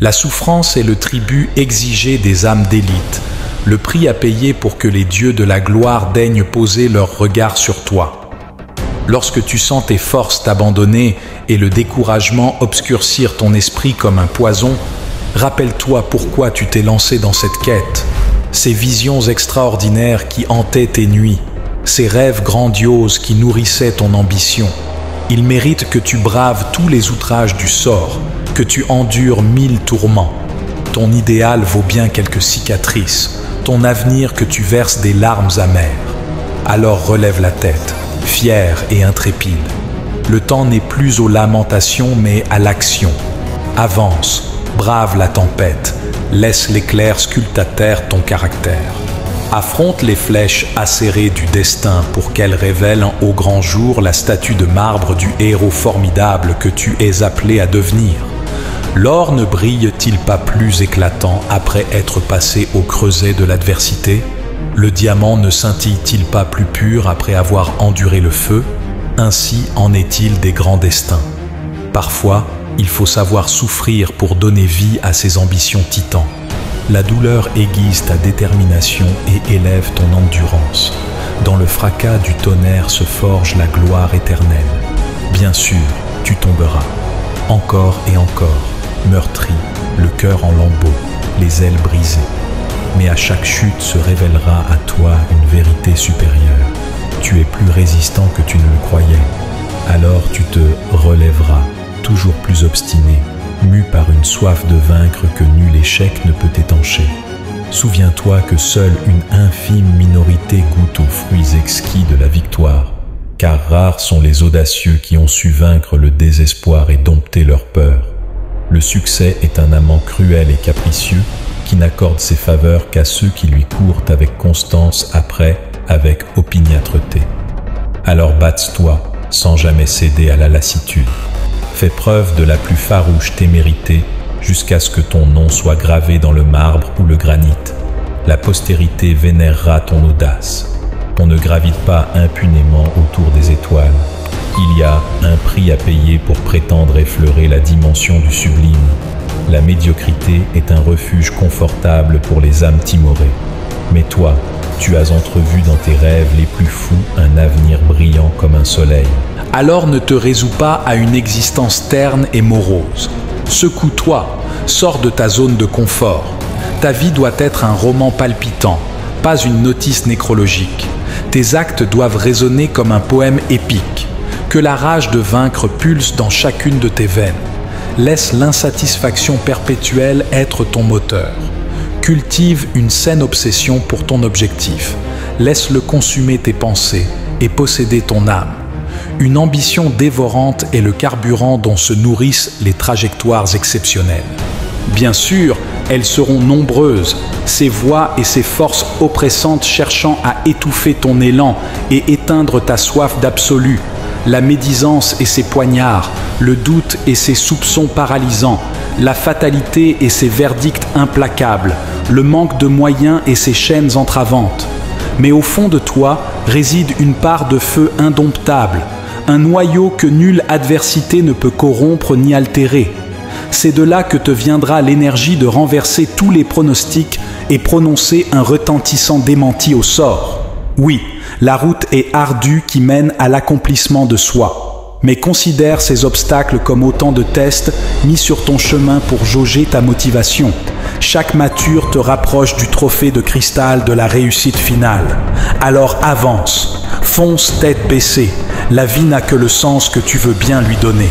La souffrance est le tribut exigé des âmes d'élite, le prix à payer pour que les dieux de la gloire daignent poser leur regard sur toi. Lorsque tu sens tes forces t'abandonner et le découragement obscurcir ton esprit comme un poison, rappelle-toi pourquoi tu t'es lancé dans cette quête, ces visions extraordinaires qui hantaient tes nuits, ces rêves grandioses qui nourrissaient ton ambition. Il mérite que tu braves tous les outrages du sort, que tu endures 1000 tourments. Ton idéal vaut bien quelques cicatrices, ton avenir que tu verses des larmes amères. Alors relève la tête, fier et intrépide. Le temps n'est plus aux lamentations mais à l'action. Avance, brave la tempête, laisse l'éclair sculpter à terre ton caractère. Affronte les flèches acérées du destin pour qu'elles révèlent au grand jour la statue de marbre du héros formidable que tu es appelé à devenir. L'or ne brille-t-il pas plus éclatant après être passé au creuset de l'adversité? Le diamant ne scintille-t-il pas plus pur après avoir enduré le feu? Ainsi en est-il des grands destins. Parfois, il faut savoir souffrir pour donner vie à ses ambitions titans. La douleur aiguise ta détermination et élève ton endurance. Dans le fracas du tonnerre se forge la gloire éternelle. Bien sûr, tu tomberas. Encore et encore, meurtri, le cœur en lambeaux, les ailes brisées. Mais à chaque chute se révélera à toi une vérité supérieure. Tu es plus résistant que tu ne le croyais. Alors tu te relèveras, toujours plus obstiné, mu par une soif de vaincre que nul échec ne peut étancher. Souviens-toi que seule une infime minorité goûte aux fruits exquis de la victoire, car rares sont les audacieux qui ont su vaincre le désespoir et dompter leur peur. Le succès est un amant cruel et capricieux qui n'accorde ses faveurs qu'à ceux qui lui courent avec constance après, avec opiniâtreté. Alors bats-toi sans jamais céder à la lassitude. Fais preuve de la plus farouche témérité jusqu'à ce que ton nom soit gravé dans le marbre ou le granit. La postérité vénérera ton audace. On ne gravite pas impunément autour des étoiles. Il y a un prix à payer pour prétendre effleurer la dimension du sublime. La médiocrité est un refuge confortable pour les âmes timorées. Mais toi, tu as entrevu dans tes rêves les plus fous un avenir brillant comme un soleil. Alors ne te résous pas à une existence terne et morose. Secoue-toi, sors de ta zone de confort. Ta vie doit être un roman palpitant, pas une notice nécrologique. Tes actes doivent résonner comme un poème épique. Que la rage de vaincre pulse dans chacune de tes veines. Laisse l'insatisfaction perpétuelle être ton moteur. Cultive une saine obsession pour ton objectif. Laisse-le consumer tes pensées et posséder ton âme. Une ambition dévorante est le carburant dont se nourrissent les trajectoires exceptionnelles. Bien sûr, elles seront nombreuses, ces voix et ces forces oppressantes cherchant à étouffer ton élan et éteindre ta soif d'absolu, la médisance et ses poignards, le doute et ses soupçons paralysants, la fatalité et ses verdicts implacables, le manque de moyens et ses chaînes entravantes. Mais au fond de toi réside une part de feu indomptable, un noyau que nulle adversité ne peut corrompre ni altérer. C'est de là que te viendra l'énergie de renverser tous les pronostics et prononcer un retentissant démenti au sort. Oui, la route est ardue qui mène à l'accomplissement de soi. Mais considère ces obstacles comme autant de tests mis sur ton chemin pour jauger ta motivation. Chaque mature te rapproche du trophée de cristal de la réussite finale. Alors avance, fonce tête baissée. La vie n'a que le sens que tu veux bien lui donner.